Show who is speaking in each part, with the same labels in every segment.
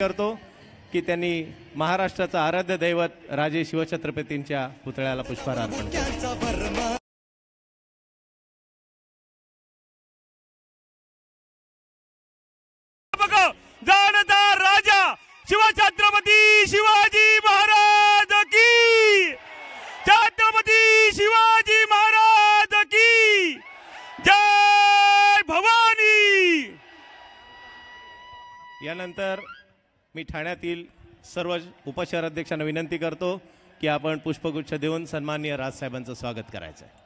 Speaker 1: करतो की त्यांनी महाराष्ट्राचं आराध्य दैवत राजे शिवछत्रपतींच्या पुतळ्याला पुष्पहार अर्पण केला।
Speaker 2: जानदार राजा शिवछत्रपती शिवाजी महाराज की, छत्रपती शिवाजी महाराज की जय भवानी।
Speaker 1: यानंतर मी ठाण्यातील सर्व उपशहराध्यक्षांना विनंती करतो की आपण पुष्पगुच्छ देऊन सन्माननीय राजसाहेबांचं स्वागत करायचं आहे।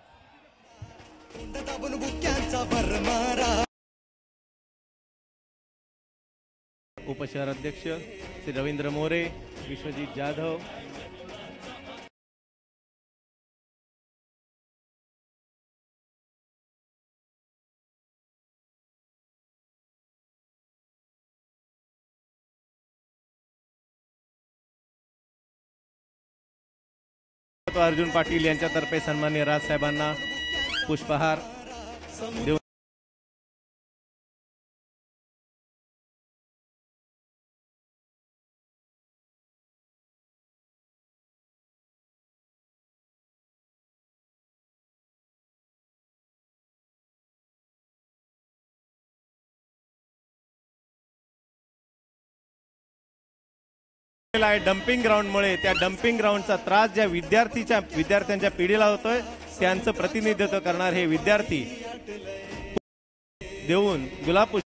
Speaker 1: उपशहराध्यक्ष श्री रवींद्र मोरे, विश्वजीत जाधव, अर्जुन पाटील यांच्यातर्फे सन्माननीय राजसाहेबांना पुष्पहार देऊन डम्पिंग ग्राउंडमुळे त्या डम्पिंग ग्राउंडचा त्रास ज्या विद्यार्थ्यांच्या पिढीला होतोय त्यांचं प्रतिनिधित्व करणार हे विद्यार्थी देऊन गुलाब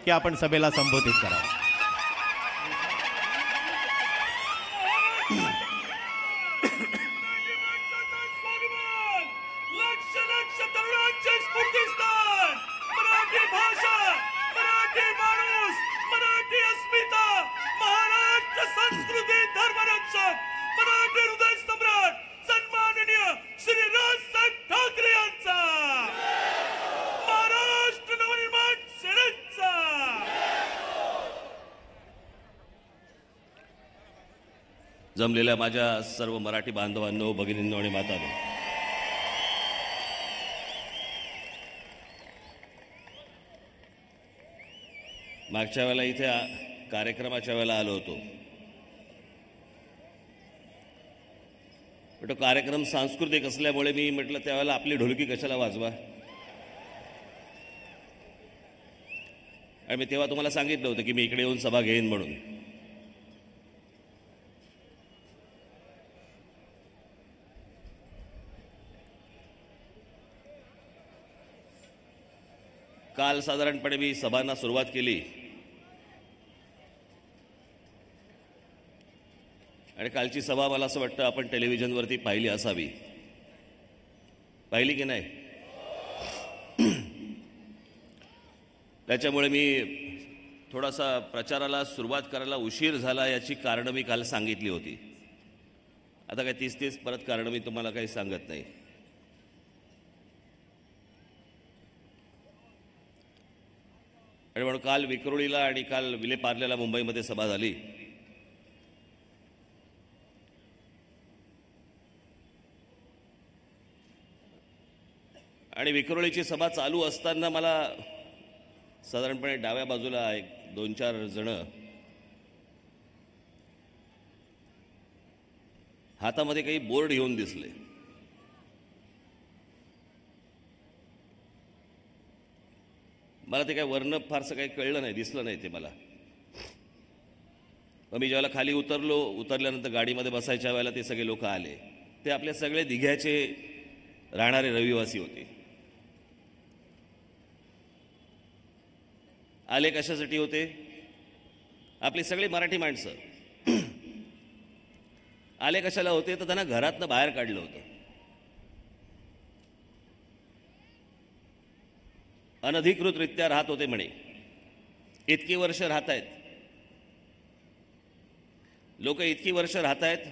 Speaker 1: की आपण सभेला संबोधित करावं।
Speaker 3: जमलेल्या माझ्या सर्व मराठी बांधवांनो, भगिनींनो आणि मातांनो, मागच्या वेळेला इथे कार्यक्रमाच्या वेळेला आलो होतो, तो कार्यक्रम सांस्कृतिक असल्यामुळे मी म्हटलं त्यावेळेला आपली ढोलकी कशाला वाजवा, आणि मी तेव्हा तुम्हाला सांगितलं होतं की मी इकडे येऊन सभा घेईन म्हणून। काल साधारणपणे मी सभांना सुरुवात केली आणि कालची सभा मला असं वाटतं आपण टेलिव्हिजनवरती पाहिली असावी। पाहिली की नाही? त्याच्यामुळे मी थोडासा प्रचाराला सुरुवात करायला उशीर झाला याची कारणं मी काल सांगितली होती। आता काय 30 परत कारणं मी तुम्हाला काही सांगत नाही। आणि म्हणून काल विक्रोळीला आणि काल विलेपार्ल्याला मुंबईमध्ये सभा झाली। आणि विक्रोळीची सभा चालू असताना मला साधारणपणे डाव्या बाजूला 2-4 जण हातामध्ये काही बोर्ड घेऊन दिसले मला ते काय वर्ण फारसं काही कळलं नाही, दिसलं नाही ते मला. मग मी ज्यावेळेला खाली उतरल्यानंतर गाडीमध्ये बसायच्या वेळेला ते सगळे लोक आले. ते आपले सगळे दिघ्याचे राहणारे रहिवासी होते. आले कशासाठी होते? आपली सगळी मराठी माणसं आले कशाला होते? तर त्यांना घरातनं बाहेर काढलं होतं. अनधिकृतरित्या राहत होते म्हणे. इतकी वर्ष राहत आहेत लोक, इतकी वर्ष राहत आहेत,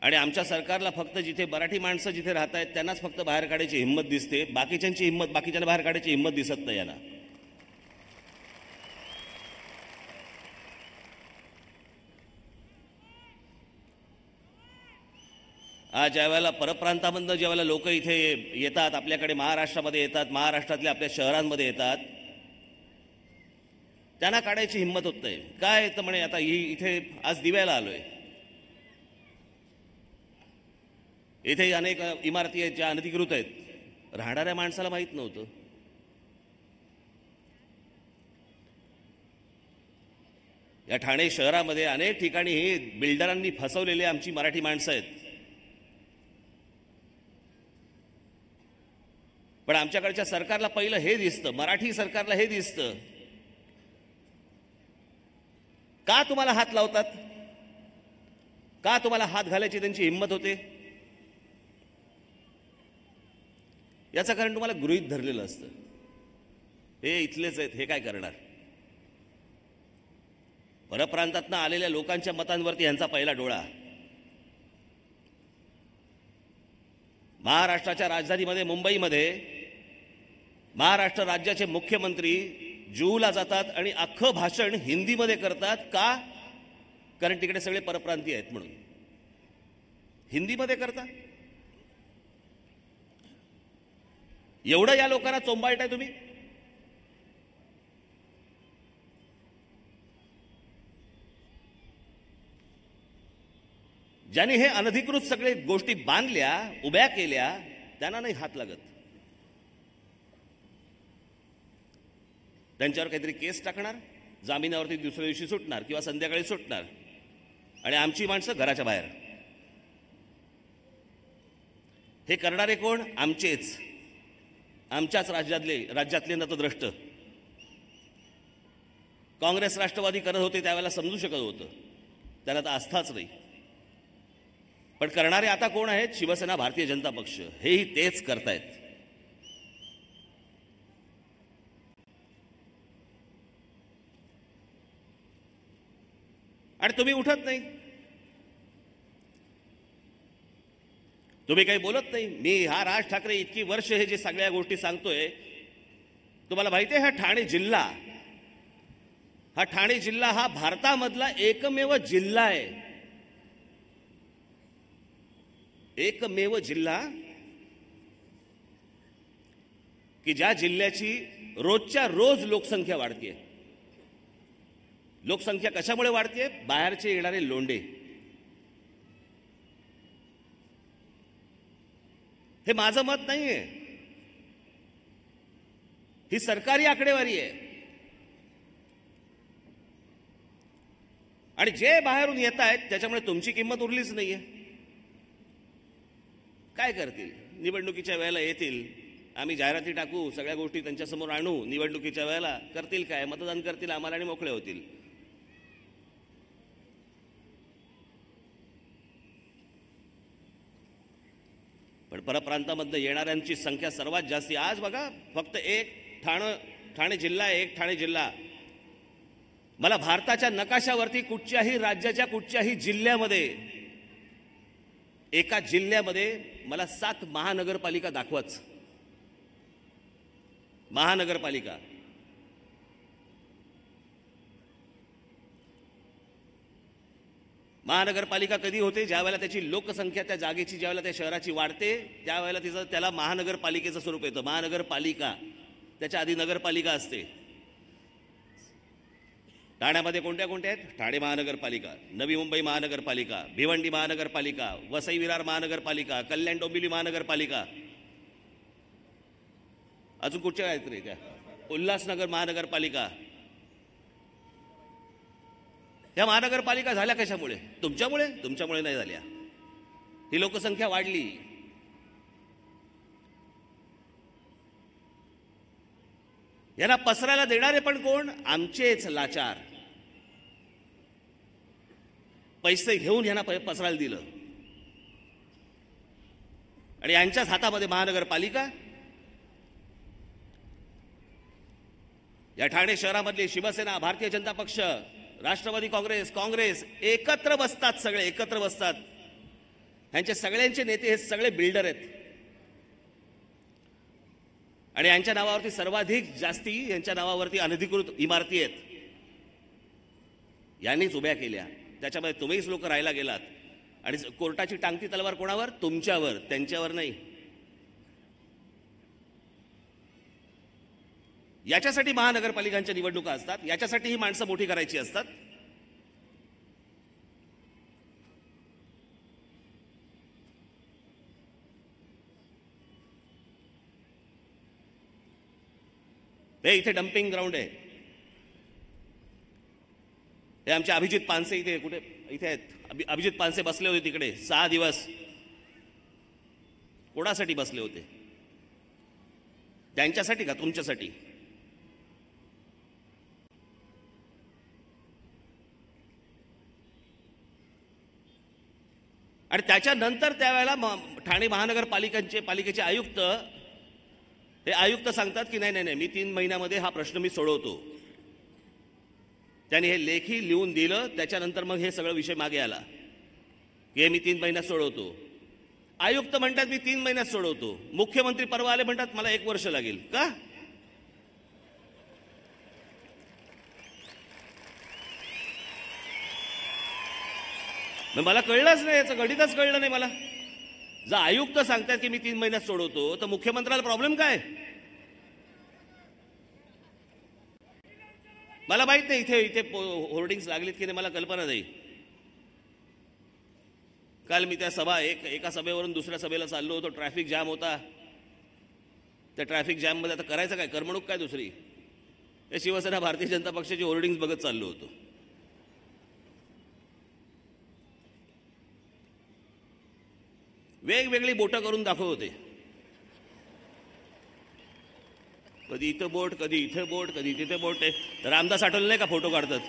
Speaker 3: आणि आमच्या सरकारला फक्त जिथे मराठी माणसं जिथे राहत आहेत त्यांनाच फक्त बाहेर काढायची हिंमत दिसते. बाकीच्यांना बाहेर काढायची हिंमत दिसत नाही यांना. आज ज्यावेळेला परप्रांतामधनं ज्यावेळेला लोक इथे येतात, आपल्याकडे महाराष्ट्रामध्ये येतात, महाराष्ट्रातल्या आपल्या शहरांमध्ये येतात, त्यांना काढायची हिंमत होत नाही. काय तर म्हणे आता इथे आज दिव्याला आलोय, इथे अनेक इमारती आहेत ज्या अनधिकृत आहेत. राहणाऱ्या माणसाला माहीत नव्हतं. या ठाणे शहरामध्ये अनेक ठिकाणी हे बिल्डरांनी फसवलेले आमची मराठी माणसं आहेत. पण आमच्याकडच्या सरकारला पहिलं हे दिसतं, मराठी सरकारला हे दिसतं. का तुम्हाला हात लावतात? का तुम्हाला हात घालायची त्यांची हिंमत होते? याचं कारण तुम्हाला गृहीत धरलेलं असतं. हे इथलेच आहेत, हे काय करणार? परप्रांतातनं आलेल्या लोकांच्या मतांवरती यांचा पहिला डोळा. महाराष्ट्राच्या राजधानीमध्ये मुंबईमध्ये महाराष्ट्र राज्याचे मुख्यमंत्री जुहूला जातात आणि अख्खं भाषण हिंदीमध्ये करतात. का? कारण तिकडे सगळे परप्रांतीय आहेत म्हणून हिंदीमध्ये करतात. एवढं या लोकांना चोंबाळताय तुम्ही. ज्यांनी हे अनधिकृत सगळे गोष्टी बांधल्या, उभ्या केल्या, त्यांना नाही हात लागत. त्यांच्यावर काहीतरी केस टाकणार, जामिनावरती दुसऱ्या दिवशी सुटणार किंवा संध्याकाळी सुटणार, आणि आमची माणसं घराच्या बाहेर. हे करणारे कोण? आमचेच, आमच्याच राज्यातले नतद्रष्ट. काँग्रेस राष्ट्रवादी करत होते त्यावेळेला समजू शकत होतं, त्याला तर आस्थाच नाही. पण करणारे आता कोण आहेत? शिवसेना, भारतीय जनता पक्ष. हेही तेच करतायत. आणि तुम्ही उठत नाही, तुम्ही काही बोलत नाही. मी राज ठाकरे इतकी वर्ष हे जे सगळ्या गोष्टी सांगतोय, तुम्हाला माहिती आहे हा ठाणे जिल्हा हा भारतामधला एकमेव जिल्हा आहे. एकमेव जिल्हा की ज्या जिल्ह्याची रोजच्या रोज लोकसंख्या वाढते. लोकसंख्या कशामुळे वाढते? बाहेरचे येणारे लोंढे. हे माझं मत नाहीये, ही सरकारी आकडेवारी आहे. आणि जे बाहेरून येत आहेत त्याच्यामुळे तुमची किंमत उरलीच नाहीये. काय करतील? निवडणुकीच्या वेळेला येतील, आम्ही जाहिराती टाकू, सगळ्या गोष्टी त्यांच्यासमोर आणू, निवडणुकीच्या वेळेला करतील काय? मतदान करतील आम्हाला आणि मोकळे होतील. पण परप्रांतामधनं येणाऱ्यांची संख्या सर्वात जास्ती. आज बघा, फक्त ठाणे जिल्हा. मला भारताच्या नकाशावरती कुठच्याही राज्याच्या कुठच्याही जिल्ह्यामध्ये, एका जिल्ह्यामध्ये मला 7 महानगरपालिका दाखवाच. महानगरपालिका. महानगरपालिका कधी होते? ज्या वेळेला त्याची लोकसंख्या त्या जागेची, ज्या वेळेला त्या शहराची वाढते, त्यावेळेला त्याला महानगरपालिकेचं स्वरूप येतं. महानगरपालिका. त्याच्या आधी नगरपालिका असते. ठाण्यामध्ये कोणत्या आहेत? ठाणे महानगरपालिका, नवी मुंबई महानगरपालिका, भिवंडी महानगरपालिका, वसई विरार महानगरपालिका, कल्याण डोंबिवली महानगरपालिका. अजून कुठच्या आहेत रे त्या? उल्हासनगर महानगरपालिका, या महानगरपालिका झाल्या कशामुळे? तुमच्यामुळे नाही झाल्या. ही लोकसंख्या वाढली. यांना पसरायला देणारे पण कोण? आमचेच लाचार. पैसे घेऊन यांना पसरायला दिलं आणि यांच्याच हातामध्ये महानगरपालिका. या ठाणे शहरामधली शिवसेना, भारतीय जनता पक्ष, राष्ट्रवादी काँग्रेस एकत्र बसतात, सगळे एकत्र बसतात. यांचे सगळ्यांचे नेते हे सगळे बिल्डर आहेत आणि यांच्या नावावरती सर्वाधिक जास्ती यांच्या नावावरती अनधिकृत इमारती आहेत. यांनीच उभ्या केल्या. त्याच्यामध्ये तुम्हीच लोक राहायला गेलात आणि कोर्टाची टांगती तलवार कोणावर? तुमच्यावर, त्यांच्यावर नाही. याच्यासाठी महानगरपालिकांच्या निवडणुका असतात, याच्यासाठी ही माणसं मोठी करायची असतात. हे इथे डम्पिंग ग्राउंड आहे. हे आमचे अभिजित पानसे इथे कुठे इथे आहेत. अभिजित पानसे बसले होते तिकडे 6 दिवस. कोणासाठी बसले होते? त्यांच्यासाठी का तुमच्यासाठी? आणि त्याच्यानंतर त्यावेळेला ठाणे पालिकेचे आयुक्त हे आयुक्त सांगतात की नाही मी 3 महिन्यामध्ये हा प्रश्न मी सोडवतो. त्यांनी हे लेखी लिहून दिलं. त्याच्यानंतर मग हे सगळं विषय मागे आला की हे मी 3 महिन्यात सोडवतो. आयुक्त म्हणतात मी 3 महिन्यात सोडवतो. मुख्यमंत्री परवा आले म्हणतात मला 1 वर्ष लागेल. का? मला कळलंच नाही, याचं गणितच कळलं नाही मला. जर आयुक्त सांगतात की मी 3 महिन्यात सोडवतो तर मुख्यमंत्र्याला प्रॉब्लेम काय? मला माहित नाही इथे होर्डिंग्स लागलीत की नाही, मला कल्पना नाही. काल मी त्या एका सभेवरून दुसऱ्या सभेला चाललो होतो. ट्रॅफिक जाम होता. त्या ट्रॅफिक जाममध्ये आता करायचं काय? करमणूक काय दुसरी? ते शिवसेना भारतीय जनता पक्षाची होर्डिंग्स बघत चाललो होतो. वेगवेगळी बोटं करून दाखवत होते. कधी इथं बोट, कधी इथे बोट, कधी तिथे बोट. आहे रामदास आठवले नाही का फोटो काढतात?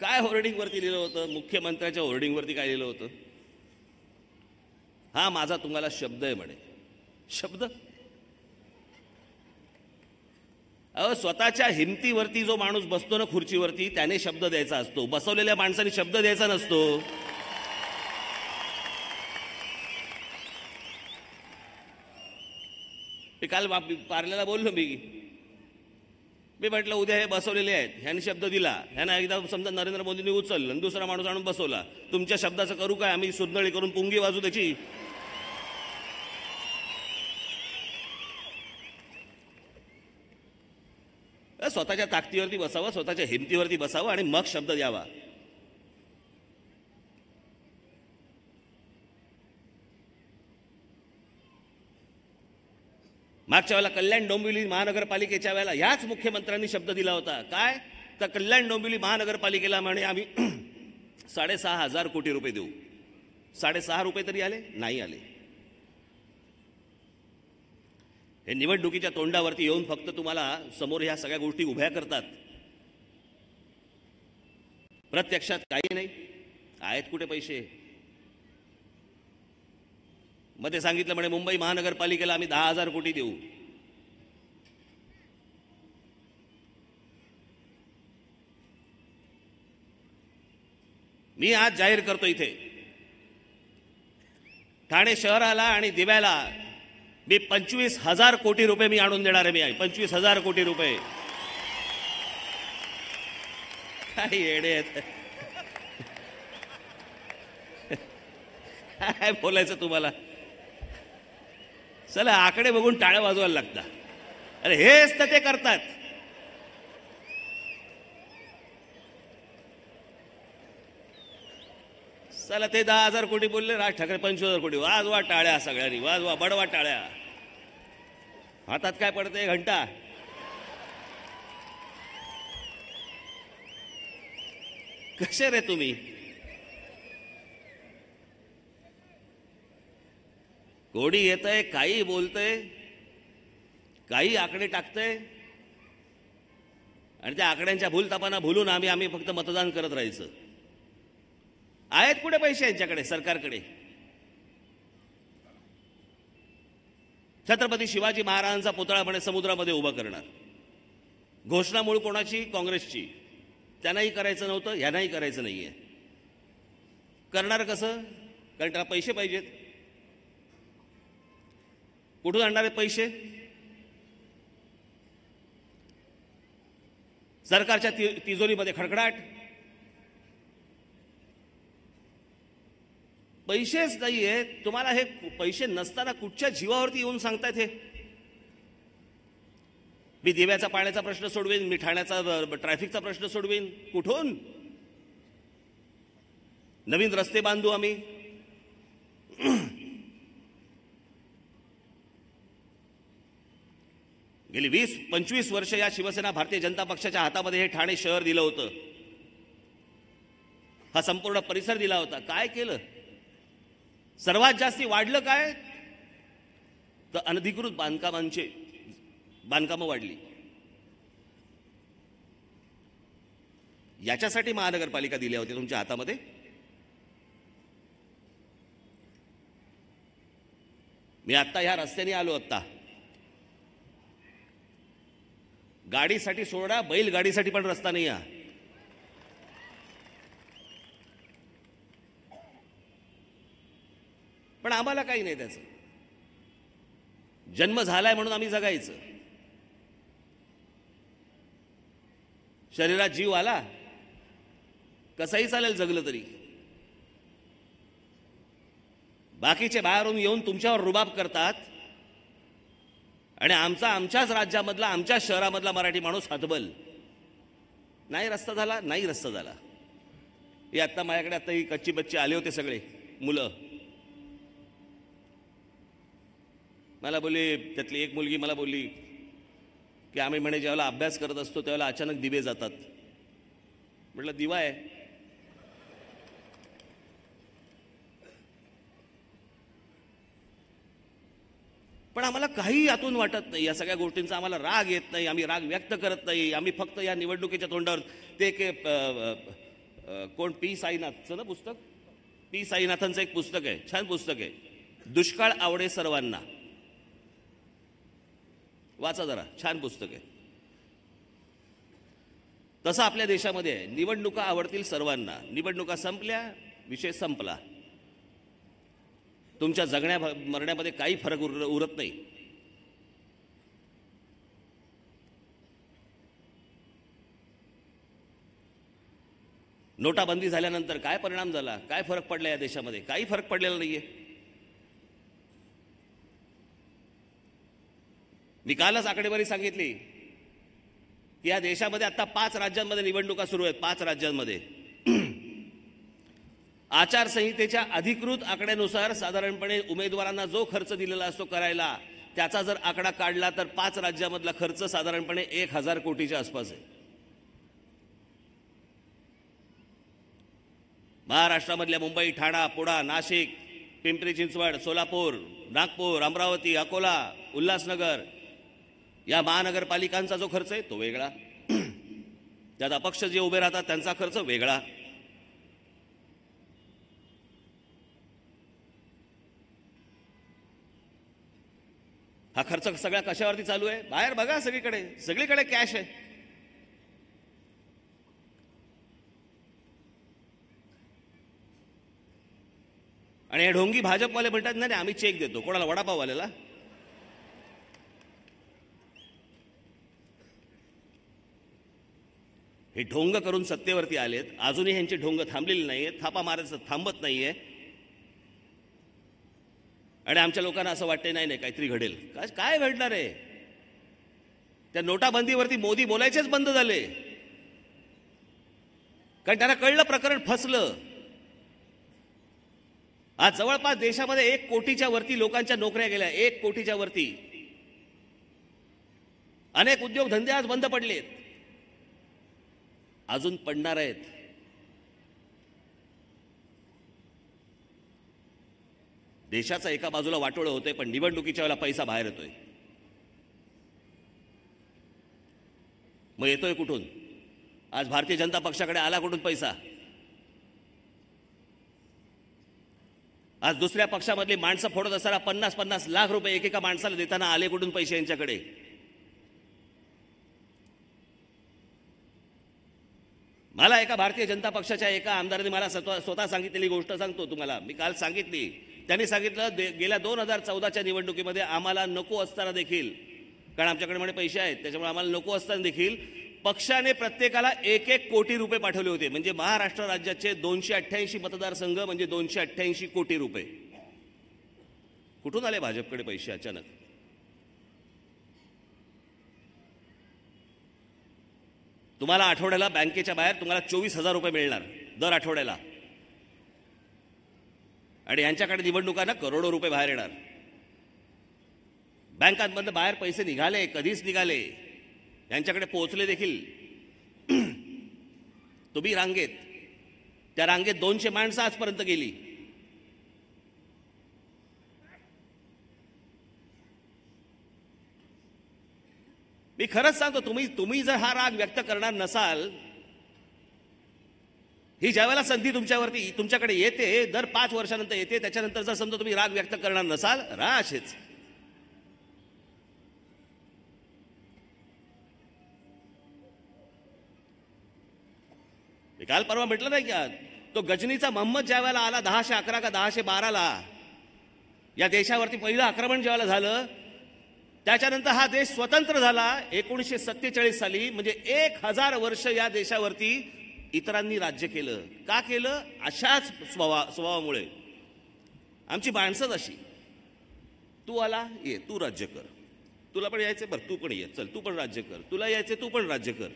Speaker 3: काय होर्डिंगवरती लिहिलं होतं? मुख्यमंत्र्याच्या होर्डिंगवरती काय लिहिलं होतं? हा माझा तुम्हाला शब्द आहे म्हणे. शब्द? स्वतःच्या हिमतीवरती जो माणूस बसतो ना खुर्चीवरती, त्याने शब्द द्यायचा असतो. बसवलेल्या माणसाने शब्द द्यायचा नसतो. काल पार्ल्याला बोललो मी म्हटलं उद्या हे बसवलेले आहेत, ह्याने शब्द दिला, ह्यानं एकदा समजा नरेंद्र मोदींनी उचललं आणि दुसरा माणूस आणून बसवला. तुमच्या शब्दाचं करू काय? आम्ही सुंदळी करून पुंगी वाजू त्याची? स्वतःच्या ताकदीवरती बसावं, स्वतःच्या हिमतीवरती बसावं आणि मग शब्द द्यावा. मागच्या वेळेला कल्याण डोंबिवली महानगरपालिकेच्या वेळेला ह्याच मुख्यमंत्र्यांनी शब्द दिला होता. काय? तर कल्याण डोंबिवली महानगरपालिकेला म्हणे आम्ही 6,500 कोटी रुपये देऊ. 6.5 रुपये तरी आले? नाही आले. हे निवडणुकीच्या तोंडावरती येऊन फक्त तुम्हाला समोर ह्या सगळ्या गोष्टी उभ्या करतात. प्रत्यक्षात काही नाही. आहेत कुठे पैसे? मध्ये सांगितलं म्हणे मुंबई महानगरपालिकेला आम्ही 10,000 कोटी देऊ. मी आज जाहीर करतो इथे ठाणे शहराला आणि दिव्याला मी 25,000 कोटी रुपये मी आणून देणार आहे. मी 25,000 कोटी रुपये. काय येडे आहेत? काय बोलायचं तुम्हाला? चला आकडे बघून टाळ्या वाजवायला लागतात. अरे हेच तर ते करतात. चला ते 10,000 कोटी बोलले, राज ठाकरे 25,000 कोटी. वाजवा टाळ्या सगळ्यांनी, वाजवा, बडवा टाळ्या. हातात काय पडते? घंटा. कसे रे तुम्ही? कोणी येतंय, काही बोलतंय, काही आकडे टाकतंय आणि त्या आकड्यांच्या भूलतापांना भुलून आम्ही फक्त मतदान करत राहायचं. आहेत कुठे पैसे यांच्याकडे, सरकारकडे? छत्रपती शिवाजी महाराजांचा पुतळा म्हणे समुद्रामध्ये उभा करणार. घोषणा मूळ कोणाची? काँग्रेसची. त्यांनाही करायचं नव्हतं, ह्यांनाही करायचं नाहीये. करणार कसं? कारण त्याला पैसे पाहिजेत. कुठून आणणार आहेत पैसे? सरकारच्या तिजोरीमध्ये खडखडाट. पैसेच नाहीये. तुम्हाला हे पैसे नसताना कुठच्या जीवावरती येऊन सांगतायत हे? मी दिव्याचा पाण्याचा प्रश्न सोडवीन, मी ठाण्याचा ट्रॅफिकचा प्रश्न सोडवीन. कुठून? नवीन रस्ते बांधू आम्ही. गेली 20-25 वर्ष या शिवसेना भारतीय जनता पक्षाच्या हातामध्ये हे ठाणे शहर दिलं होतं. हा संपूर्ण परिसर दिला होता. काय केलं? सर्वात जास्ती वाढलं काय? तर अनधिकृत बांधकामं वाढली. याच्यासाठी महानगरपालिका दिल्या होत्या तुमच्या हातामध्ये. मी आत्ता ह्या रस्त्याने आलो. आत्ता गाडीसाठी सोडा, बैलगाडीसाठी पण रस्ता नाही आहे. पण आम्हाला काही नाही त्याचं. जन्म झालाय म्हणून आम्ही जगायचं. शरीरात जीव आला कसाही चालेल जगलं तरी. बाकीचे बाहेरून येऊन तुमच्यावर रुबाब करतात आणि आमच्याच राज्यामधला, आमच्या शहरामधला मराठी माणूस हतबल. नाही रस्ता झाला, नाही रस्ता झाला. हे आत्ता माझ्याकडे आता ही कच्ची बच्ची आले होते सगळे मुलं. मला बोलली, त्यातली एक मुलगी मला बोलली की आम्ही म्हणे ज्यावेळेला अभ्यास करत असतो त्यावेळेला अचानक दिवे जातात. म्हटलं दिवा आहे. पण आम्हाला काही यातून वाटत नाही. या सगळ्या गोष्टींचा आम्हाला राग येत नाही. आम्ही राग व्यक्त करत नाही. आम्ही फक्त या निवडणुकीच्या तोंडावर ते कोण पी साईनाथचं ना पुस्तक, पी साईनाथांचं एक पुस्तक आहे, छान पुस्तक आहे, दुष्काळ आवडे सर्वांना. वाचा जरा, छान पुस्तक आहे. तसं आपल्या देशामध्ये आहे. निवडणुका आवडतील सर्वांना. निवडणुका संपल्या, विषय संपला. तुमच्या जगण्या मरण्यामध्ये काही फरक उरत नाही. नोटाबंदी झाल्यानंतर काय परिणाम झाला, काय फरक पडला या देशामध्ये? काही फरक पडलेला नाहीये. मी कालच आकडेवारी सांगितली की या देशामध्ये आता 5 राज्यांमध्ये निवडणुका सुरू आहेत. 5 राज्यांमध्ये आचारसंहितेच्या अधिकृत आकड्यानुसार साधारणपणे उमेदवारांना जो खर्च दिलेला असतो करायला, त्याचा जर आकडा काढला तर 5 राज्यामधला खर्च साधारणपणे 1,000 कोटीच्या आसपास आहे. महाराष्ट्रामधल्या मुंबई, ठाणा, पुणा, नाशिक, पिंपरी चिंचवड, सोलापूर, नागपूर, अमरावती, अकोला, उल्हासनगर या महानगरपालिकांचा जो खर्च आहे तो वेगळा. त्यात अपक्ष जे उभे राहतात त्यांचा खर्च वेगळा. हा खर्च सगळ्या कशावरती चालू आहे? बाहेर बघा, सगळीकडे कॅश आहे. आणि हे ढोंगी भाजपवाले म्हणतात नाही आम्ही चेक देतो. कोणाला? वडापाववाल्याला. हे ढोंग करून सत्तेवरती आलेत. अजूनही ह्यांची ढोंग थांबलेली नाहीये. थापा मारायचं थांबत नाहीये. आणि आमच्या लोकांना असं वाटतंय नाही काहीतरी घडेल. काय घडणार आहे? त्या नोटाबंदीवरती मोदी बोलायचेच बंद झाले, कारण त्यांना कळलं प्रकरण फसलं. आज जवळपास देशामध्ये 1 कोटीच्या वरती लोकांच्या नोकऱ्या गेल्या, 1 कोटीच्या वरती. अनेक उद्योगधंदे आज बंद पडलेत, अजून पडणार आहेत. देशाचा एका बाजूला वाटोळं होतंय, पण निवडणुकीच्या वेळेला पैसा बाहेर येतोय. मग येतोय कुठून? आज भारतीय जनता पक्षाकडे आला कुठून पैसा? आज दुसऱ्या पक्षामधली माणसं फोडत असताना 50-50 लाख रुपये एकेका माणसाला देताना आले कुठून पैसे यांच्याकडे? मला एका भारतीय जनता पक्षाच्या एका आमदाराने मला स्वतः सांगितलेली गोष्ट सांगतो तुम्हाला. मी काल सांगितली. त्यांनी सांगितलं गेल्या 2014च्या निवडणुकीमध्ये आम्हाला नको असताना देखील, कारण आमच्याकडे म्हणे पैसे आहेत त्याच्यामुळे आम्हाला नको असताना देखील पक्षाने प्रत्येकाला 1-1 कोटी रुपये पाठवले होते. म्हणजे महाराष्ट्र राज्याचे 288 मतदारसंघ म्हणजे 288 कोटी रुपये. कुठून आले भाजपकडे पैसे अचानक? तुम्हाला आठवड्याला बँकेच्या बाहेर तुम्हाला 24,000 रुपये मिळणार दर आठवड्याला, आणि यांच्याकडे निवडणुकांना करोडो रुपये बाहेर येणार. बँकांमधनं बाहेर पैसे निघाले, कधीच निघाले, यांच्याकडे पोहोचले देखील. तुम्ही रांगेत, त्या रांगेत 200 माणसं आजपर्यंत गेली. मी खरंच सांगतो, तुम्ही जर हा राग व्यक्त करणार नसाल, ही ज्यावेळेला संधी तुमच्याकडे येते, दर 5 वर्षानंतर येते, त्याच्यानंतर जर समजा तुम्ही राग व्यक्त करणार नसाल, राहा असेच. काल परवा म्हटलं नाही का, तो गजनीचा मोहम्मद ज्यावेळेला आला 1011 का 1012ला, या देशावरती पहिलं आक्रमण ज्यावेळेला झालं, त्याच्यानंतर हा देश स्वतंत्र झाला 1947 साली. म्हणजे 1000 वर्ष या देशावरती इतरांनी राज्य केलं. का केलं? अशाच स्वभावामुळे. आमची माणसंच अशी. तू आला, ये, तू राज्य कर. तुला पण यायचे, बरं तू पण ये, चल तू पण राज्य कर. तुला यायचे, तू पण राज्य कर.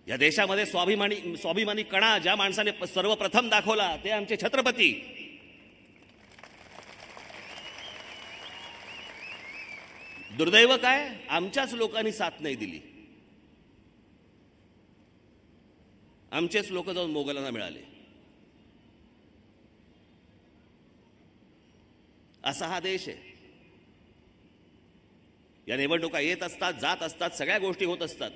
Speaker 3: या देशामध्ये स्वाभिमानी कणा ज्या माणसाने सर्वप्रथम दाखवला ते आमचे छत्रपती. दुर्दैव काय, आमच्याच लोकांनी साथ नाही दिली. आमचेच लोक जाऊन मोगलांना मिळाले. असा हा देश आहे. या निवडणुका येत असतात, जात असतात, सगळ्या गोष्टी होत असतात.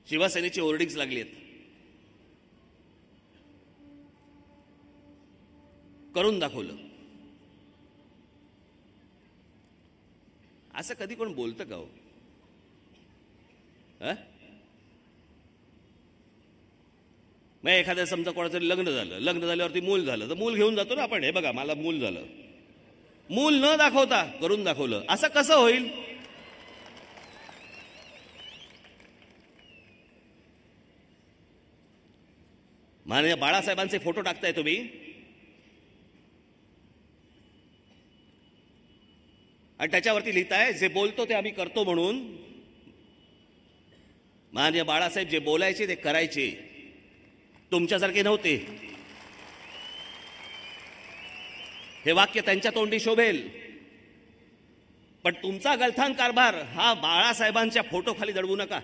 Speaker 3: शिवसेनेची होर्डिंग्स लागली आहेत. करून दाखवलं. असं कधी कोण बोलतं का हो? मग एखाद्या समजा कोणाचं लग्न झाल्यावरती मूल झालं तर मूल घेऊन जातो ना आपण, हे बघा मला मूल झालं. मूल न दाखवता करून दाखवलं. असं कसं होईल? माननीय बाळासाहेबांचे फोटो टाकताय तुम्ही, आणि त्याच्यावरती लिहिताय जे बोलतो ते आम्ही करतो म्हणून. माननीय बाळासाहेब जे बोलायचे ते करायचे, तुमच्यासारखे नव्हते. हे वाक्य त्यांच्या तोंडी शोभेल, पण तुमचा गलथान कारभार हा बाळासाहेबांच्या फोटो खाली दडवू नका.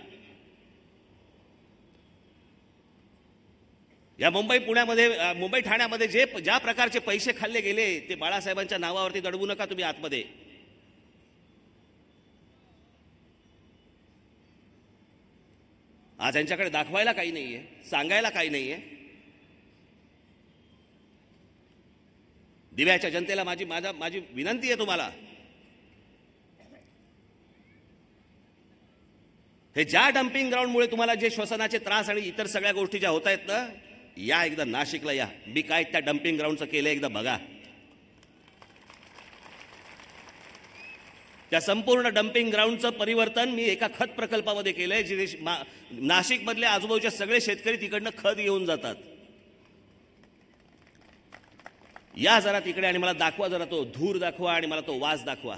Speaker 3: या मुंबई ठाण्यामध्ये ज्या प्रकारचे पैसे खाल्ले गेले ते बाळासाहेबांच्या नावावरती दडवू नका तुम्ही आतमध्ये. आज यांच्याकडे दाखवायला काही नाहीये, सांगायला काही नाहीये. दिव्याच्या जनतेला माझी विनंती आहे तुम्हाला, हे ज्या डम्पिंग ग्राउंडमुळे तुम्हाला जे श्वसनाचे त्रास आणि इतर सगळ्या गोष्टी ज्या होत आहेत ना, या एकदा नाशिकला या. मी काय त्या डम्पिंग ग्राउंडचं केलं एकदा बघा. त्या संपूर्ण डम्पिंग ग्राउंडचं परिवर्तन मी एका खत प्रकल्पामध्ये केलंय, जे नाशिक मधले आजूबाजूच्या सगळे शेतकरी तिकडनं खत घेऊन जातात. या जरा तिकडे आणि मला दाखवा, जरा तो धूर दाखवा आणि मला तो वास दाखवा.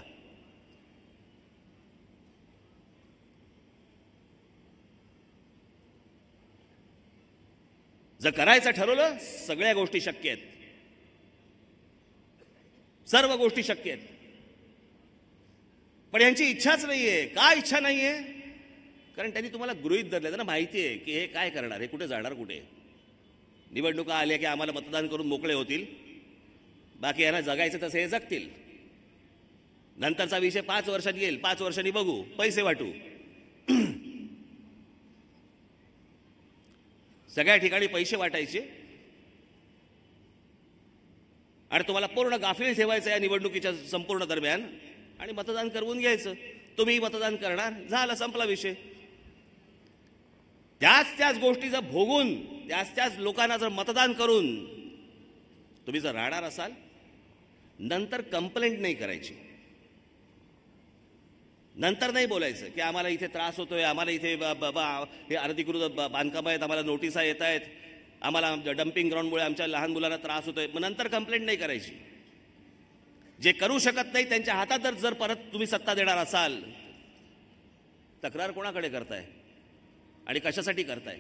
Speaker 3: जर करायचं ठरवलं, सगळ्या गोष्टी शक्य आहेत, सर्व गोष्टी शक्य आहेत. पण यांची इच्छाच नाहीये. का इच्छा नाहीये? कारण त्यांनी तुम्हाला गृहीत धरले. त्यांना माहिती आहे की हे काय करणार, हे कुठे जाणार, कुठे. निवडणुका आल्या की आम्हाला मतदान करून मोकळे होतील, बाकी यांना जगायचं तसं हे जगतील. नंतरचा विषय 5 वर्षांनी येईल, 5 वर्षांनी बघू, पैसे वाटू. सगळ्या ठिकाणी पैसे वाटायचे आणि तुम्हाला पूर्ण गाफील ठेवायचं या निवडणुकीच्या संपूर्ण दरम्यान आणि मतदान करवून घ्यायचं. तुम्ही मतदान करणार, झाला, संपला विषय. त्याच गोष्टी जर भोगून, त्याच लोकांना जर मतदान करून तुम्ही जर राहणार असाल, नंतर कंप्लेंट नाही करायची, नंतर नाही बोलायचं की आम्हाला इथे त्रास होतोय, आम्हाला इथे हे अनधिकृत बांधकाम आहेत, आम्हाला नोटिसा येत आहेत, आम्हाला डम्पिंग ग्राउंडमुळे आमच्या लहान मुलांना त्रास होतोय. मग नंतर कंप्लेंट नाही करायची. जे करू शकत नाही त्यांच्या हातात जर परत तुम्ही सत्ता देणार असाल, तक्रार कोणाकडे करताय आणि कशासाठी करताय?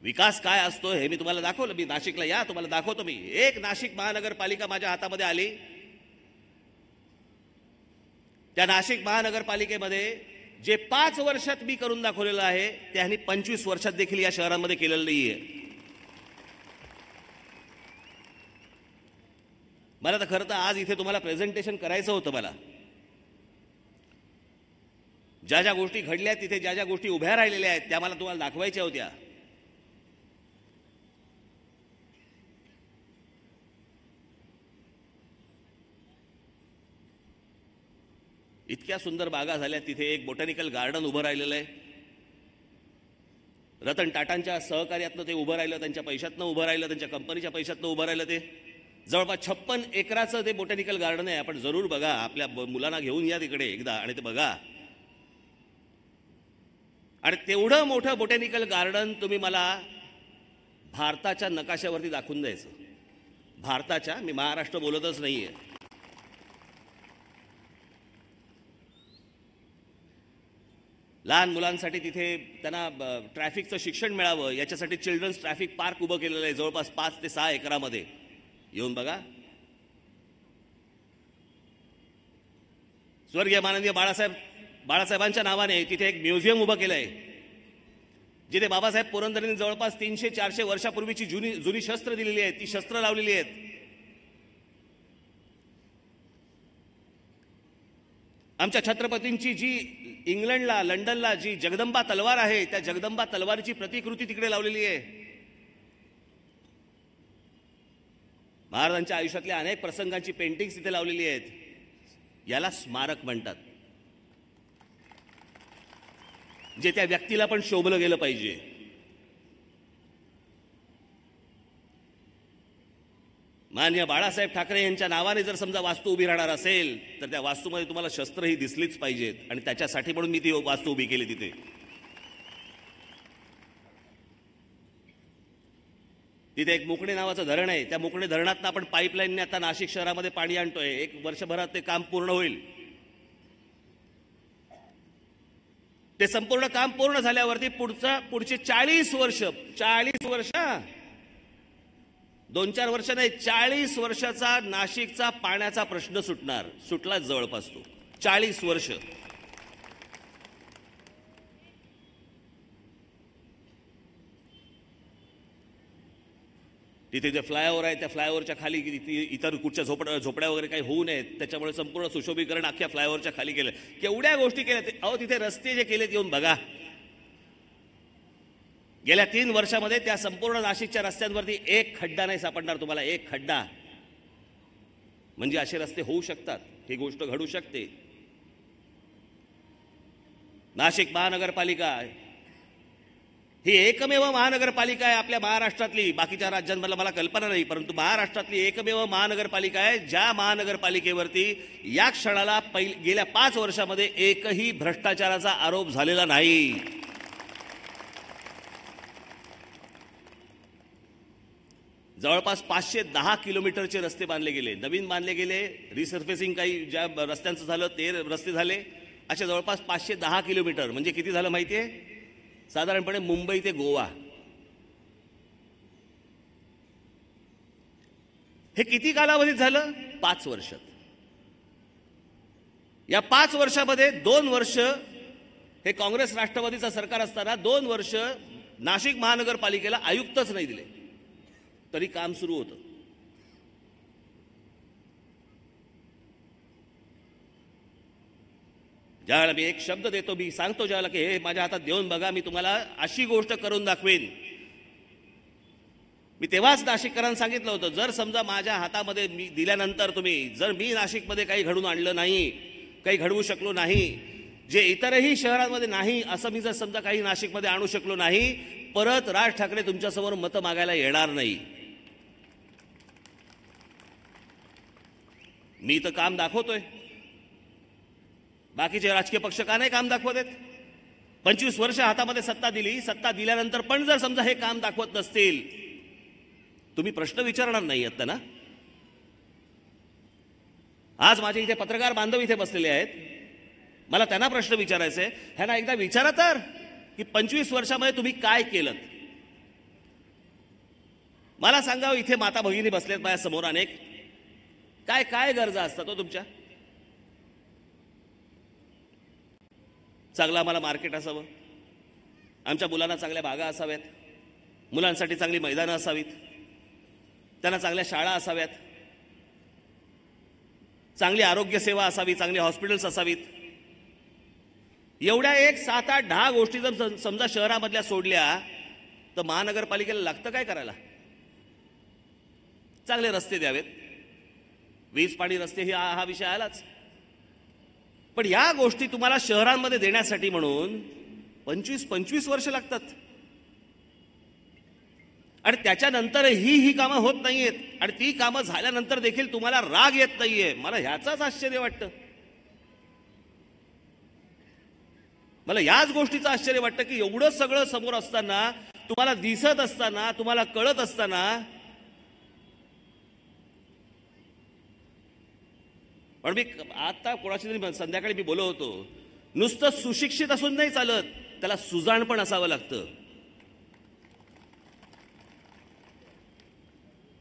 Speaker 3: विकास काय असतो हे मी तुम्हाला दाखवलं. मी नाशिकला या, तुम्हाला दाखवतो. मी एक नाशिक महानगरपालिका माझ्या हातामध्ये आली. त्या नाशिक महानगरपालिकेमध्ये जे 5 वर्षात मी करून दाखवलेलं आहे, त्यांनी 25 वर्षात देखील या शहरांमध्ये केलेलं नाहीये. मला तर खरं तर आज इथे तुम्हाला प्रेझेंटेशन करायचं होतं. मला ज्या ज्या गोष्टी घडल्या, तिथे ज्या ज्या गोष्टी उभ्या राहिलेल्या आहेत, त्या मला तुम्हाला दाखवायच्या होत्या. इतक्या सुंदर बागा झाल्या. तिथे एक बोटॅनिकल गार्डन उभं राहिलेलं आहे. रतन टाटांच्या सहकार्यातनं ते उभं राहिलं, त्यांच्या पैशातनं उभं राहिलं, त्यांच्या कंपनीच्या पैशातनं उभं राहिलं. ते जवळपास 56 एकराचं ते बोटॅनिकल गार्डन आहे. आपण जरूर बघा, आपल्या मुलांना घेऊन या तिकडे एकदा आणि ते बघा. आणि तेवढं मोठं बोटॅनिकल गार्डन तुम्ही मला भारताच्या नकाशावरती दाखवून द्यायचं. भारताच्या, मी महाराष्ट्र बोलतच नाहीये. लहान मुलांसाठी तिथे त्यांना ट्रॅफिकचं शिक्षण मिळावं याच्यासाठी चिल्ड्रन्स ट्रॅफिक पार्क उभं केलेलं आहे जवळपास 5 ते 6 एकरामध्ये. येऊन बघा. स्वर्गीय माननीय बाळासाहेबांच्या नावाने तिथे एक म्युझियम उभं केलं आहे, जिथे बाबासाहेब पुरंदरेंनी जवळपास 300-400 वर्षापूर्वीची जुनी शस्त्र दिलेली आहेत, ती शस्त्र लावलेली आहेत. आमच्या छत्रपतींची जी इंग्लंडला, लंडनला जी जगदंबा तलवार आहे, त्या जगदंबा तलवारीची प्रतिकृती तिकडे लावलेली आहे. महाराजांच्या आयुष्यातल्या अनेक प्रसंगांची पेंटिंग्स तिथे लावलेली आहेत. याला स्मारक म्हणतात, जे त्या व्यक्तीला पण शोभलं गेलं पाहिजे. माननीय बाळासाहेब ठाकरे यांच्या नावाने जर समजा वास्तू उभी राहणार असेल, तर त्या वास्तूमध्ये तुम्हाला शस्त्रही दिसलीच पाहिजेत. आणि त्याच्यासाठी म्हणून मी ती वास्तू उभी केली तिथे. तिथे एक मुकणे नावाचं धरण आहे. त्या मुकणे धरणातनं आपण पाईपलाईनने आता नाशिक शहरामध्ये पाणी आणतोय. 1 वर्षभरात ते काम पूर्ण होईल. ते संपूर्ण काम पूर्ण झाल्यावरती पुढचे 40 वर्ष 2-4 वर्ष नाही, 40 वर्षाचा नाशिकचा पाण्याचा प्रश्न सुटला जवळपास तो 40 वर्ष. तिथे जे फ्लायओव्हर आहे, त्या फ्लायओव्हरच्या खाली इतर कुठच्या झोपड्या वगैरे काही होऊ नयेत, त्याच्यामुळे संपूर्ण सुशोभीकरण अख्ख्या फ्लायओव्हरच्या खाली केलं. केवढ्या गोष्टी केल्या. अहो, तिथे रस्ते जे केलेत येऊन बघा. गेल्या 3 वर्षामध्ये त्या संपूर्ण नाशिकच्या रस्त्यांवरती एक खड्डा नाही सापडणार तुम्हाला. एक खड्डा. म्हणजे असे रस्ते होऊ शकतात, ही गोष्ट घडू शकते. नाशिक महानगरपालिका ही एकमेव महानगरपालिका आहे आपल्या महाराष्ट्रातली. बाकीच्या राज्यांमधला मला कल्पना नाही, परंतु महाराष्ट्रातली एकमेव महानगरपालिका आहे ज्या महानगरपालिकेवरती या क्षणाला गेल्या 5 वर्षामध्ये एकही भ्रष्टाचाराचा आरोप झालेला नाही. जवळपास 510 किलोमीटरचे रस्ते बांधले गेले, नवीन बांधले गेले, रिसर्फेसिंग काही ज्या रस्त्यांचं झालं ते रस्ते झाले. अशा जवळपास 510 किलोमीटर म्हणजे किती झालं माहिती आहे? साधारणपणे मुंबई ते गोवा. हे किती कालावधीत झालं? 5 वर्षात. या 5 वर्षामध्ये 2 वर्ष हे काँग्रेस राष्ट्रवादीचं सरकार असताना 2 वर्ष नाशिक महानगरपालिकेला आयुक्तच नाही दिले, तरी काम सुरू होतं. ज्यावेळेला मी एक शब्द देतो, मी सांगतो ज्यावेळेला की हे माझ्या हातात देऊन बघा, मी तुम्हाला अशी गोष्ट करून दाखवेन. मी तेव्हाच नाशिककरांना सांगितलं होतं, जर समजा माझ्या हातामध्ये मी दिल्यानंतर जर मी नाशिकमध्ये काही घडवून आणलं नाही, काही घडवू शकलो नाही, जे इतरही शहरांमध्ये नाही असं मी जर समजा काही नाशिकमध्ये आणू शकलो नाही, परत राज ठाकरे तुमच्यासमोर मतं मागायला येणार नाही. मी तर काम दाखवतोय, बाकीचे राजकीय पक्ष का नाही काम दाखवत आहेत? 25 वर्ष हातामध्ये सत्ता दिली, सत्ता दिल्यानंतर पण जर समजा हे काम दाखवत नसतील, तुम्ही प्रश्न विचारणार नाही आहेत ना? आज माझे इथे पत्रकार बांधव इथे बसलेले आहेत, मला त्यांना प्रश्न विचारायचे आहे. ह्यांना एकदा विचारा तर की 25 वर्षामध्ये तुम्ही काय केलं? मला सांगा, इथे माता भगिनी बसलेत माझ्या समोर अनेक, काय काय गरजा असतात हो तुमच्या? चांगलं आम्हाला मार्केट असावं, आमच्या मुलांना चांगल्या बागा असाव्यात, मुलांसाठी चांगली मैदानं असावीत, त्यांना चांगल्या शाळा असाव्यात, चांगली आरोग्य सेवा असावी, चांगली हॉस्पिटल्स असावीत. एवढ्या 1, 7, 8, 10 गोष्टी जर समजा शहरामधल्या सोडल्या तर महानगरपालिकेला लागतं काय करायला? चांगले रस्ते द्यावेत, वीज पाणी रस्ते हा विषय आलाच. पण या गोष्टी तुम्हाला शहरांमध्ये देण्यासाठी म्हणून 25 वर्ष लागतात. आणि त्याच्यानंतरही ही कामं होत नाहीयेत, आणि ती कामं झाल्यानंतर देखील तुम्हाला राग येत नाहीये. मला ह्याचाच आश्चर्य वाटतं. मला याच गोष्टीचं आश्चर्य वाटतं की एवढं सगळं समोर असताना, तुम्हाला दिसत असताना, तुम्हाला कळत असताना, पण मी आता कोणाशी तरी संध्याकाळी मी बोलत होतो, नुसतं सुशिक्षित असून नाही चालत, त्याला सुजाण पण असावं लागतं.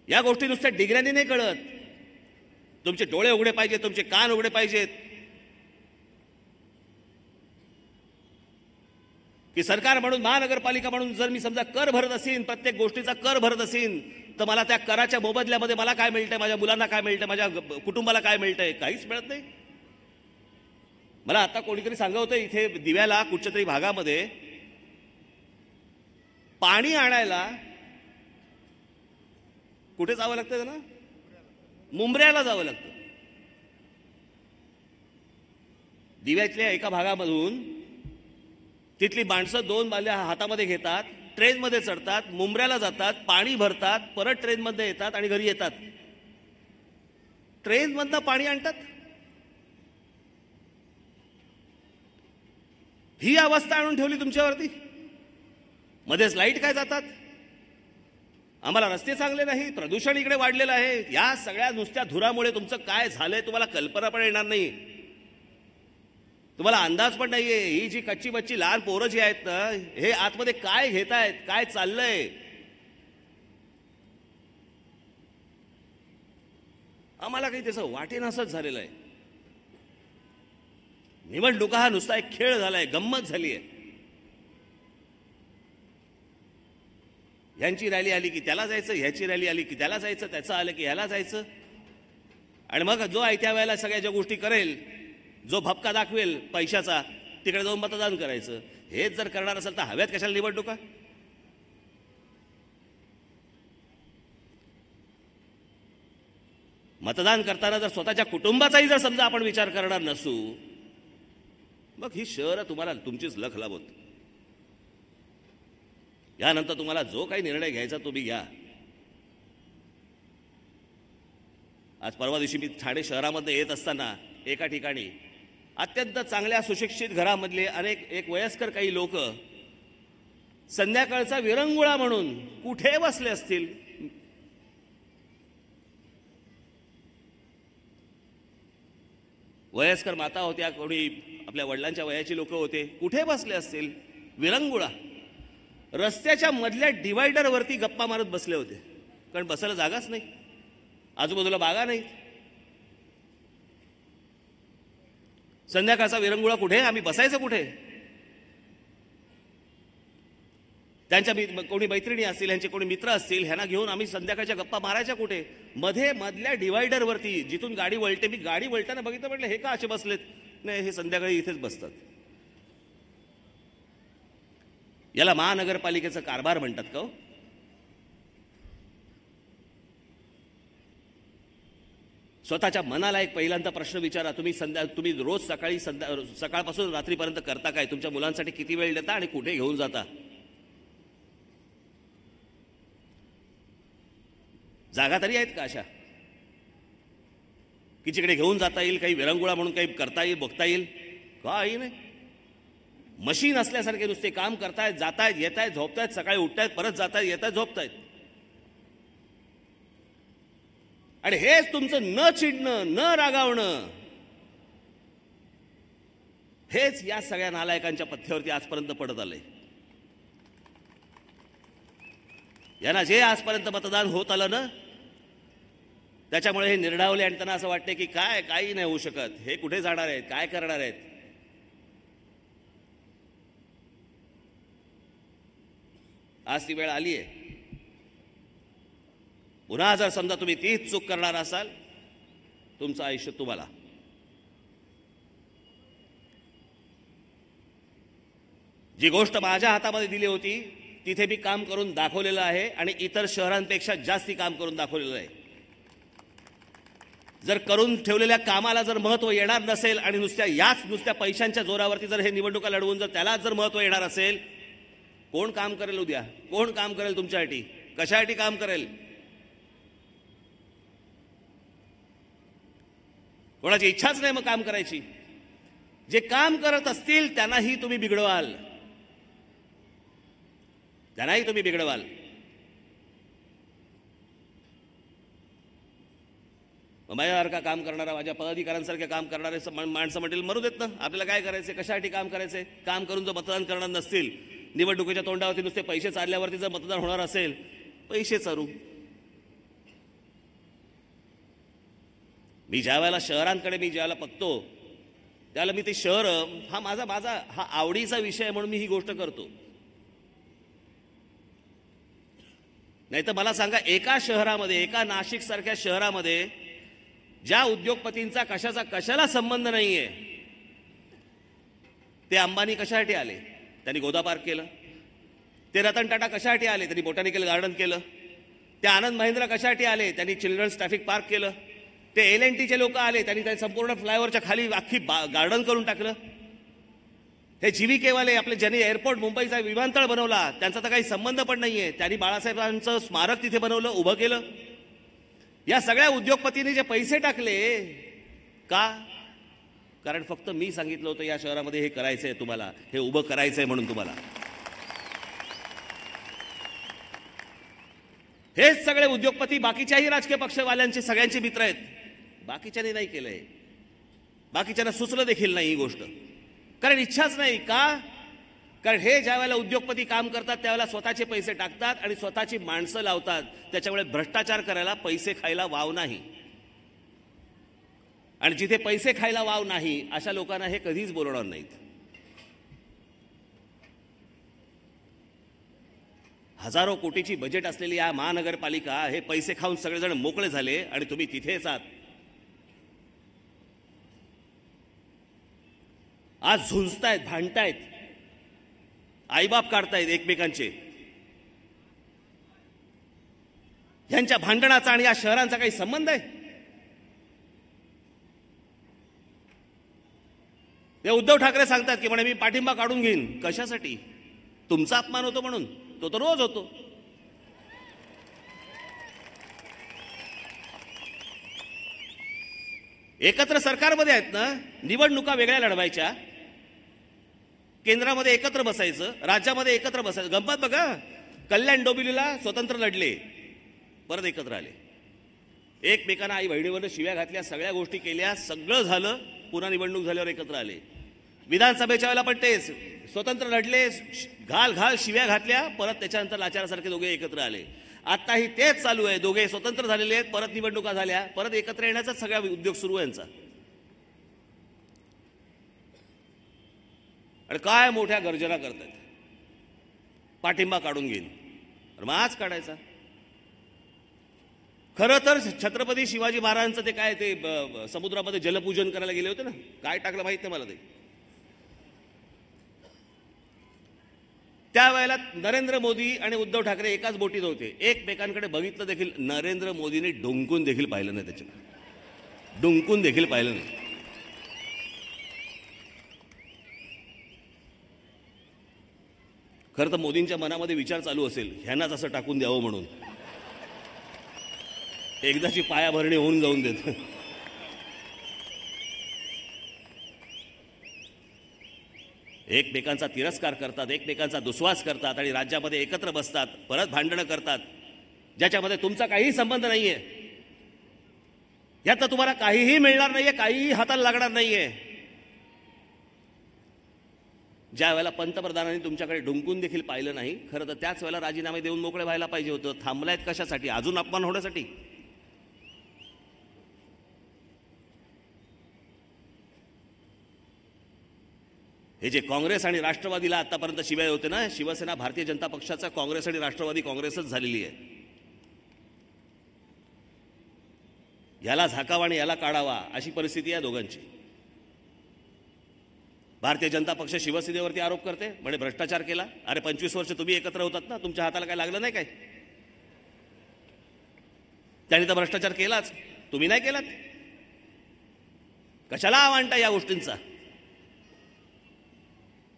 Speaker 3: या गोष्टी नुसत्या डिग्र्यांनी नाही कळत. तुमचे डोळे उघडे पाहिजेत, तुमचे कान उघडे पाहिजेत, की सरकार म्हणून, महानगरपालिका म्हणून जर मी समजा कर भरत असेन, प्रत्येक गोष्टीचा कर भरत असेन, तर मला त्या कराच्या मोबदल्यामध्ये मला काय मिळतंय, माझ्या मुलांना काय मिळतंय, माझ्या कुटुंबाला काय मिळतंय? काहीच मिळत नाही. मला आता कोणीतरी सांगत होतं, इथे दिव्याला कुठच्या तरी भागामध्ये पाणी आणायला कुठे जावं लागतं त्यांना? मुंब्र्याला जावं लागतं. दिव्यातल्या एका भागामधून तिथली माणसं 2 बादल्या हातामध्ये घेतात, ट्रेनमध्ये चढतात, मुंब्र्याला जातात, पाणी भरतात, परत ट्रेनमध्ये येतात आणि घरी येतात. ट्रेनमधनं पाणी आणतात. ही अवस्था आणून ठेवली तुमच्यावरती. मध्येच लाईट काय जातात, आम्हाला रस्ते चांगले नाही, प्रदूषण इकडे वाढलेलं आहे. या सगळ्या नुसत्या धुरामुळे तुमचं काय झालंय तुम्हाला कल्पना पण येणार नाही, तुम्हाला अंदाज पण नाहीये. ही जी कच्ची बच्ची लहान पोरं जी आहेत ना, हे आतमध्ये काय घेतायत, काय चाललंय, आम्हाला काही त्याचं वाटेनासच झालेलं आहे. निवडणुका हा नुसता एक खेळ झालाय, गंमत झाली आहे. ह्यांची रॅली आली की त्याला जायचं, ह्याची रॅली आली की त्याला जायचं, त्याचं आलं की ह्याला जायचं. आणि मग जो आहे त्या वेळेला सगळ्या ज्या गोष्टी करेल, जो भपका दाखवेल पैशाचा, तिकडे जाऊन मतदान करायचं. हेच जर करणार असेल तर हव्यात कशाला निवडणुका? मतदान करताना जर स्वतःच्या कुटुंबाचाही जर समजा आपण विचार करणार नसू, मग ही शहरं तुम्हाला तुमचीच लख लावत. यानंतर तुम्हाला जो काही निर्णय घ्यायचा तो मी घ्या. आज परवा दिवशी मी ठाणे शहरामध्ये येत असताना एका ठिकाणी अत्यंत चांगल्या सुशिक्षित घरामधले एक वयस्कर काही लोक संध्याकाळचा विरंगुळा म्हणून कुठे बसले असतील, वयस्कर माता होत्या, कोणी आपल्या वडिलांच्या वयाची लोक होते, कुठे बसले असतील? विरंगुळा रस्त्याच्या मधल्या डिवायडरवरती गप्पा मारत बसले होते, कारण बसायला जागाच नाही, आजूबाजूला बागा नाहीत. संध्याकाळचा विरंगुळा कुठे? आम्ही बसायचं कुठे? त्यांच्या कोणी मैत्रिणी असतील, ह्यांचे कोणी मित्र असतील, ह्यांना घेऊन आम्ही संध्याकाळच्या गप्पा मारायच्या कुठे? मधल्या डिवायडरवरती जिथून गाडी वळते. मी गाडी वळताना बघितलं, म्हटलं हे का असे बसलेत? नाही, हे संध्याकाळी इथेच बसतात. याला महानगरपालिकेचा कारभार म्हणतात का? स्वतःच्या मनाला एक पहिल्यांदा प्रश्न विचारा. तुम्ही रोज सकाळपासून रात्रीपर्यंत करता काय? तुमच्या मुलांसाठी किती वेळ देता आणि कुठे घेऊन जाता? जागा तरी आहेत का अशा की जिकडे घेऊन जाता येईल, काही विरंगुळा म्हणून काही करता येईल, बघता येईल? काही नाही. मशीन असल्यासारखे नुसते काम करतायत, जातायत, येतायत, झोपतायत, सकाळी उठतायत, परत जातायत, येतायत, झोपतायत. आणि हेच तुमचं न चिडणं, न रागावणं, हेच या सगळ्या नालायकांच्या पथ्यावरती आजपर्यंत पडत आलंय. यांना जे आजपर्यंत मतदान होत आलं ना, त्याच्यामुळे हे निर्डावले आणि त्यांना असं वाटते की काही नाही होऊ शकत, हे कुठे जाणार आहेत, काय करणार आहेत. आज ती वेळ आली आहे. पुन्हा जर समजा तुम्ही तीच चूक करणार असाल, तुमचं आयुष्य तुम्हाला. जी गोष्ट माझ्या हातामध्ये दिली होती तिथे मी काम करून दाखवलेलं आहे आणि इतर शहरांपेक्षा जास्ती काम करून दाखवलेलं आहे. जर करून ठेवलेल्या कामाला जर महत्त्व येणार नसेल आणि नुसत्या पैशांच्या जोरावरती जर हे निवडणुका लढवून जर त्याला जर महत्त्व येणार असेल, कोण काम करेल उद्या? कोण काम करेल तुमच्यासाठी? कशासाठी काम करेल? कोणाची इच्छाच नाही मग काम करायची. जे काम करत असतील त्यांनाही तुम्ही बिघडवाल, त्यांनाही तुम्ही बिघडवाल. माझ्यासारखा काम करणारा, माझ्या पदाधिकाऱ्यांसारखे काम करणारे माणसं म्हणतील मरू देत ना, आपल्याला काय करायचे, कशासाठी काम करायचे? काम करून जर मतदान करणार नसतील, निवडणुकीच्या तोंडावरती नुसते पैसे चालल्यावरती जर मतदान होणार असेल, पैसे चारू. मी ज्या वेळेला शहरांकडे बघतो त्यावेळेला मी ते शहर हा माझा आवडीचा विषय म्हणून मी ही गोष्ट करतो. नाही तर मला सांगा, एका शहरामध्ये, एका नाशिक सारख्या शहरामध्ये ज्या उद्योगपतींचा कशाला संबंध नाहीये, ते अंबानी कशासाठी आले? त्यांनी गोदा पार्क केलं. ते रतन टाटा कशासाठी आले? त्यांनी बोटॅनिकल गार्डन केलं. ते आनंद महिंद्रा कशासाठी आले? त्यांनी चिल्ड्रन्स ट्रॅफिक पार्क केलं. ते LNTचे लोक आले, त्यांनी संपूर्ण फ्लायओव्हरच्या खाली अख्खी गार्डन करून टाकलं. हे जीव्हीकेवाले आपले ज्यांनी एअरपोर्ट मुंबईचा विमानतळ बनवला, त्यांचा तर काही संबंध पण नाहीये, त्यांनी बाळासाहेबांचं स्मारक तिथे बनवलं, उभं केलं. या सगळ्या उद्योगपतींनी जे पैसे टाकले का? कारण फक्त मी सांगितलं होतं या शहरामध्ये हे करायचंय, तुम्हाला हे उभं करायचंय म्हणून. तुम्हाला हेच सगळे उद्योगपती बाकीच्याही राजकीय पक्षवाल्यांचे सगळ्यांचे मित्र आहेत. बाकीच्यांनी नाही केलंय, बाकीच्यांना सुचलं देखील नाही ही गोष्ट, कारण इच्छाच नाही. का? कारण हे ज्या वेळेला उद्योगपती काम करतात त्यावेळेला स्वतःचे पैसे टाकतात आणि स्वतःची माणसं लावतात. त्याच्यामुळे भ्रष्टाचार करायला, पैसे खायला वाव नाही. आणि जिथे पैसे खायला वाव नाही अशा लोकांना हे कधीच बोलवणार नाहीत. हजारो कोटीची बजेट असलेली या महानगरपालिका हे पैसे खाऊन सगळेजण मोकळे झाले आणि तुम्ही तिथेच आहात. आज झुंजतायत, भांडतायत, आईबाप काढतायत एकमेकांचे. यांच्या भांडणाचा आणि या शहरांचा काही संबंध आहे? ते उद्धव ठाकरे सांगतात की म्हणे मी पाठिंबा काढून घेईन. कशासाठी? तुमचा अपमान होतो म्हणून? तो तर रोज होतो. एकत्र सरकारमध्ये आहेत ना, निवडणुका वेगळ्या लढवायच्या, केंद्रामध्ये एकत्र बसायचं, राज्यामध्ये एकत्र बसायचं. गंमत बघा, कल्याण डोंबिवलीला स्वतंत्र लढले, परत एकत्र आले, एकमेकांना आई बहिणीवरनं शिव्या घातल्या, सगळ्या गोष्टी केल्या, सगळं झालं, पुन्हा निवडणूक झाल्यावर एकत्र आले. विधानसभेच्या वेळेला पण तेच स्वतंत्र लढले, घाल घाल शिव्या घातल्या, परत त्याच्यानंतर लाचारासारखे दोघे एकत्र आले. आताही तेच चालू आहे. दोघे स्वतंत्र झालेले आहेत, परत निवडणुका झाल्या, परत एकत्र येण्याचा सगळा उद्योग सुरू आहे यांचा. आणि काय मोठ्या गर्जना करतात, पाठिंबा काढून घेईन. मग आज काढायचा. खरं तर छत्रपती शिवाजी महाराजांचं ते काय ते समुद्रामध्ये जलपूजन करायला गेले होते ना, काय टाकलं माहित नाही मला ते. त्यावेळेला नरेंद्र मोदी आणि उद्धव ठाकरे एकाच बोटीत होते. एकमेकांकडे बघितलं देखील नरेंद्र मोदीने डुंकून देखील पाहिलं नाही, त्याच्यात डुंकून देखील पाहिलं नाही. खरं तर मोदींच्या मनामध्ये विचार चालू असेल ह्यांनाच असं टाकून द्यावं म्हणून, एकदाची पायाभरणी होऊन जाऊन देत. एकमेकांचा तिरस्कार करतात, एकमेकांचा दुस्वास करतात आणि राज्यामध्ये एकत्र बसतात, परत भांडणं करतात ज्याच्यामध्ये तुमचा काहीही संबंध नाहीये. यात तुम्हाला काहीही मिळणार नाहीये, काहीही हाताला लागणार नाहीये. ज्या वेळेला पंतप्रधानांनी तुमच्याकडे डुंकून देखील पाहिलं नाही, खरं तर त्याच वेळेला राजीनामे देऊन मोकळे व्हायला पाहिजे होतं. थांबलायत कशासाठी? अजून अपमान होण्यासाठी? हे जे काँग्रेस आणि राष्ट्रवादीला आतापर्यंत शिवाय होते ना, शिवसेना भारतीय जनता पक्षाचा काँग्रेस आणि राष्ट्रवादी काँग्रेसच झालेली आहे. याला झाकावा आणि याला काढावा अशी परिस्थिती आहे दोघांची. भारतीय जनता पक्ष शिवसेनेवरती आरोप करते, म्हणजे भ्रष्टाचार केला. अरे 25 वर्ष तुम्ही एकत्र होतात ना, तुमच्या हाताला काय लागलं नाही काय? त्यांनी तर भ्रष्टाचार केलाच, तुम्ही नाही केलात. कशाला आवांटा या गोष्टींचा?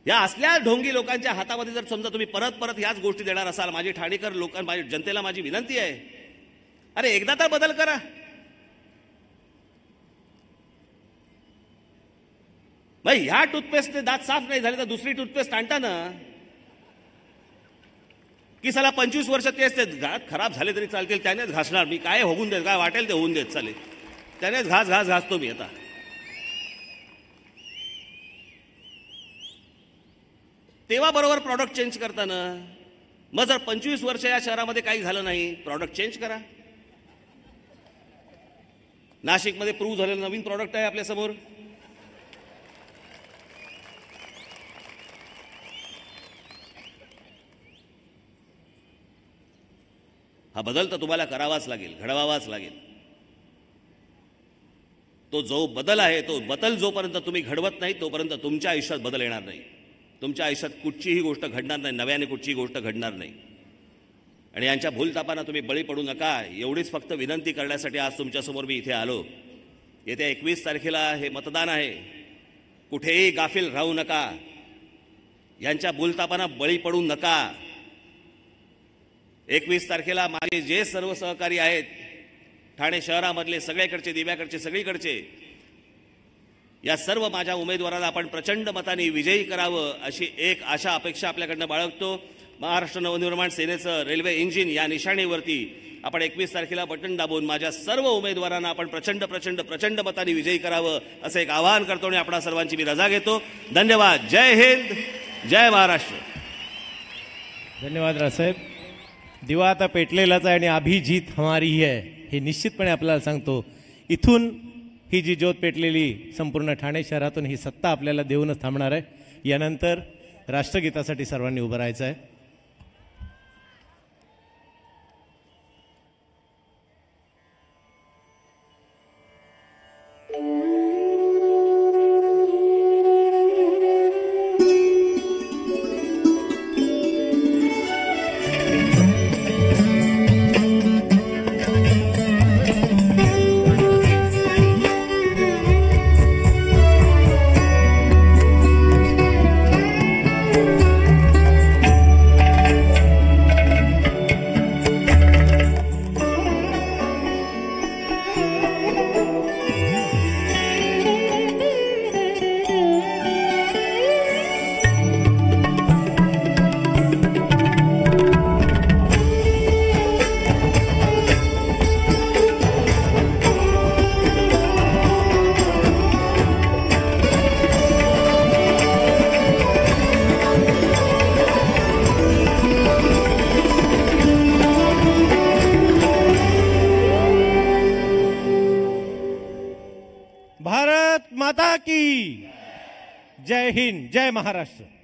Speaker 3: या असल्या ढोंगी लोकांच्या हातामध्ये जर समजा तुम्ही परत परत याच गोष्टी देणार असाल, माझी ठाणेकर लोकांना, जनतेला माझी विनंती आहे, अरे एकदा तर बदल करा. भाई ह्या टूथपेस्टने दात साफ नाही झाले तर दुसरी टूथपेस्ट आणता ना. की साला 25 वर्ष तेच ते दात खराब झाले तरी चालतील, त्यानेच घासणार मी, काय होऊन देत, काय वाटेल ते होऊन देत चालेल, त्यानेच घासतो मी. आता तेव्हा बरोबर प्रॉडक्ट चेंज करताना. मग जर 25 वर्ष या शहरामध्ये काही झालं नाही, प्रॉडक्ट चेंज करा. नाशिकमध्ये प्रूव्ह झालेलं नवीन प्रॉडक्ट आहे आपल्यासमोर. हा बदल तर तुम्हाला करावाच लागेल, घडवावाच लागेल. तो जो बदल आहे, तो बदल जोपर्यंत तुम्ही घडवत नाही तोपर्यंत तुमच्या आयुष्यात बदल येणार नाही. तुमच्या आयुष्यात कुठचीही गोष्ट घडणार नाही, नव्याने कुठचीही गोष्ट घडणार नाही. आणि यांच्या भूलतापांना तुम्ही बळी पडू नका, एवढीच फक्त विनंती करण्यासाठी आज तुमच्यासमोर मी इथे आलो. येत्या 21 तारखेला हे मतदान आहे. कुठेही गाफील राहू नका, यांच्या भूलतापांना बळी पडू नका. 21 तारखेला माझे जे सर्व सहकारी आहेत ठाणे शहरामधले, सगळीकडचे, दिव्याकडचे, सगळीकडचे, या सर्व माझ्या उमेदवारांना आपण प्रचंड मताने विजयी करावं अशी एक आशा अपेक्षा आपल्याकडनं बाळगतो. महाराष्ट्र नवनिर्माण सेनेचं रेल्वे इंजिन या निशाणीवरती आपण 21 तारखेला बटन दाबून माझ्या सर्व उमेदवारांना आपण प्रचंड प्रचंड प्रचंड मताने विजयी करावं असं एक आवाहन करतो आणि आपणा सर्वांची मी रजा घेतो. धन्यवाद. जय हिंद, जय महाराष्ट्र.
Speaker 1: धन्यवाद राजसाहेब. दिवा आता पेटलेलाच आहे आणि अभी जीत हमारी ही आहे हे निश्चितपणे आपल्याला सांगतो. इथून ही जी ज्योत पेटलेली संपूर्ण ठाणे शहरातून ही सत्ता आपल्याला देऊनच थांबणार आहे. यानंतर राष्ट्रगीतासाठी सर्वांनी उभं राहायचं आहे. जय हिंद, जय महाराष्ट्र.